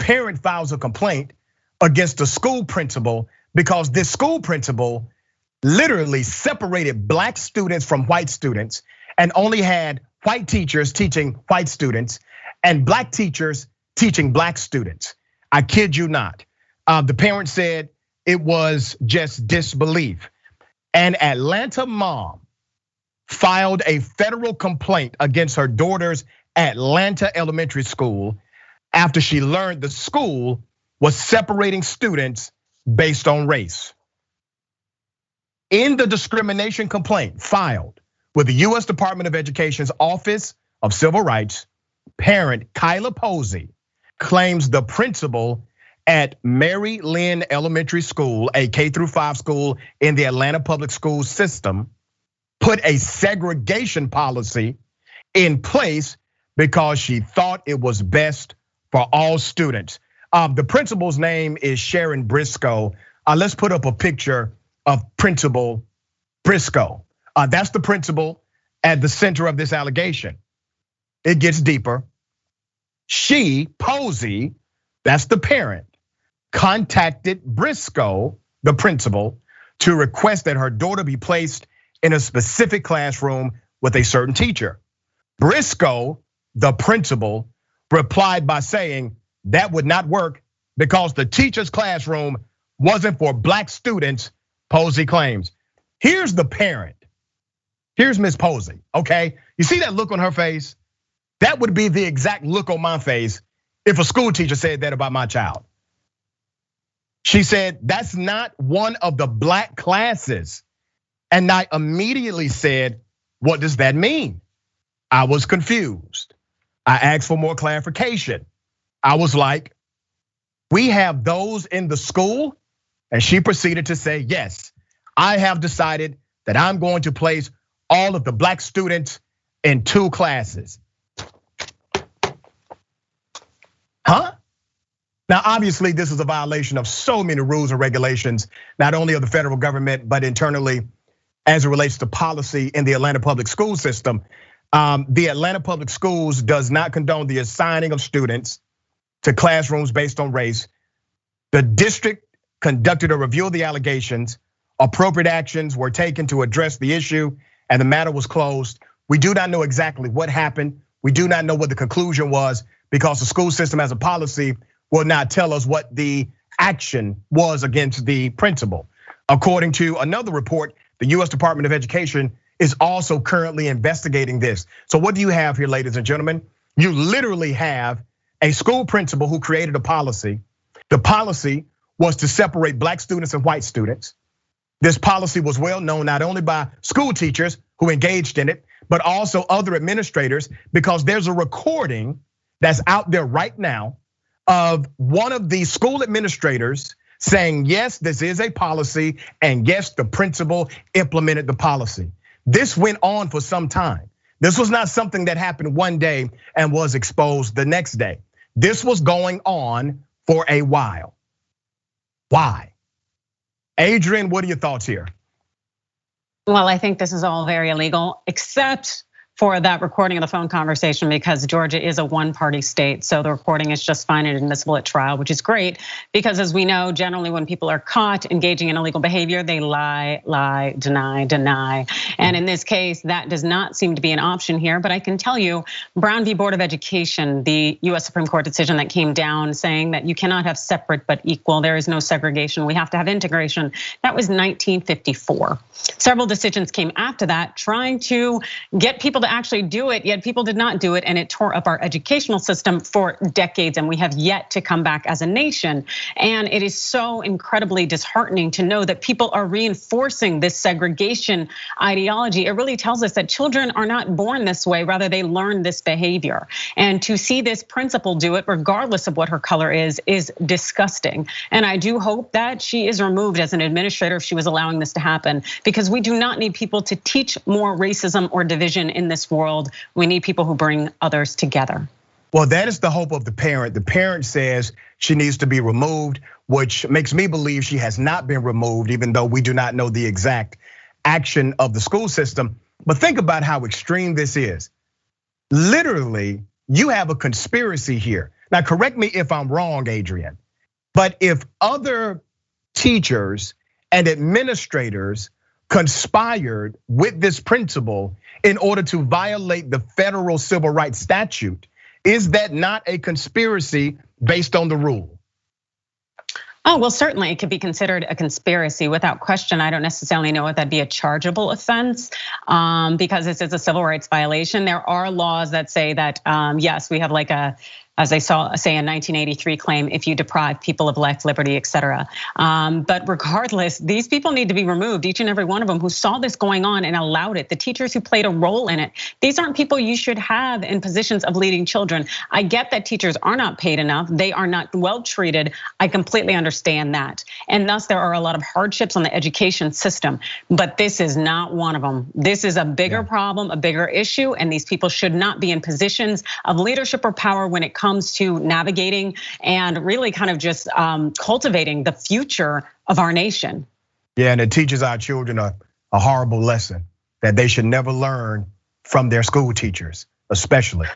parent files a complaint against the school principal because this school principal literally separated black students from white students and only had white teachers teaching white students and black teachers teaching black students. I kid you not. The parent said it was just disbelief. An Atlanta mom filed a federal complaint against her daughter's Atlanta elementary school after she learned the school was separating students based on race. In the discrimination complaint filed with the US Department of Education's Office of Civil Rights, parent Kyla Posey claims the principal at Mary Lynn Elementary School, a K-5 school in the Atlanta public school system, put a segregation policy in place because she thought it was best for all students. The principal's name is Sharon Briscoe. Let's put up a picture of Principal Briscoe. That's the principal at the center of this allegation. It gets deeper. She, Posey, that's the parent, contacted Briscoe, the principal, to request that her daughter be placed in a specific classroom with a certain teacher. Briscoe, the principal, replied by saying that would not work because the teacher's classroom wasn't for black students, Posey claims. Here's the parent. Here's Miss Posey, okay? You see that look on her face? That would be the exact look on my face if a school teacher said that about my child. She said, that's not one of the black classes. And I immediately said, what does that mean? I was confused. I asked for more clarification. I was like, we have those in the school? And she proceeded to say, yes, I have decided that I'm going to place all of the black students in 2 classes. Huh? Now, obviously, this is a violation of so many rules and regulations, not only of the federal government, but internally as it relates to policy in the Atlanta public school system. The Atlanta public schools does not condone the assigning of students to classrooms based on race. The district conducted a review of the allegations. Appropriate actions were taken to address the issue, and the matter was closed. We do not know exactly what happened. We do not know what the conclusion was because the school system as a policy will not tell us what the action was against the principal. According to another report, the US Department of Education is also currently investigating this. So what do you have here, ladies and gentlemen? You literally have a school principal who created a policy. The policy was to separate black students and white students. This policy was well known not only by school teachers who engaged in it, but also other administrators, because there's a recording that's out there right now of one of the school administrators saying, yes, this is a policy, and yes, the principal implemented the policy. This went on for some time. This was not something that happened one day and was exposed the next day. This was going on for a while. Why? Adrienne, what are your thoughts here? Well, I think this is all very illegal, except for that recording of the phone conversation, because Georgia is a one-party state. So the recording is just fine and admissible at trial, which is great, because as we know, generally when people are caught engaging in illegal behavior, they lie, deny. And in this case, that does not seem to be an option here. But I can tell you, Brown v. Board of Education, the US Supreme Court decision that came down saying that you cannot have separate but equal, there is no segregation, we have to have integration. That was 1954. Several decisions came after that trying to get people to actually do it, yet people did not do it, and it tore up our educational system for decades, and we have yet to come back as a nation. And it is so incredibly disheartening to know that people are reinforcing this segregation ideology. It really tells us that children are not born this way, rather they learn this behavior. And to see this principal do it, regardless of what her color is disgusting. And I do hope that she is removed as an administrator if she was allowing this to happen, because we do not need people to teach more racism or division in this world. We need people who bring others together. Well, that is the hope of the parent. The parent says she needs to be removed, which makes me believe she has not been removed, even though we do not know the exact action of the school system. But think about how extreme this is. Literally, you have a conspiracy here. Now, correct me if I'm wrong, Adrienne, but if other teachers and administrators conspired with this principal in order to violate the federal civil rights statute, is that not a conspiracy based on the rule? Oh, well, certainly it could be considered a conspiracy without question. I don't necessarily know if that'd be a chargeable offense because this is a civil rights violation. There are laws that say that, yes, we have like as I saw say a 1983 claim, if you deprive people of life, liberty, et cetera. But regardless, these people need to be removed, each and every one of them who saw this going on and allowed it. The teachers who played a role in it. These aren't people you should have in positions of leading children. I get that teachers are not paid enough. They are not well treated. I completely understand that. And thus there are a lot of hardships on the education system, but this is not one of them. This is a bigger problem, a bigger issue, and these people should not be in positions of leadership or power when it comes to navigating and really kind of just cultivating the future of our nation. Yeah, and it teaches our children a horrible lesson that they should never learn from their school teachers, especially.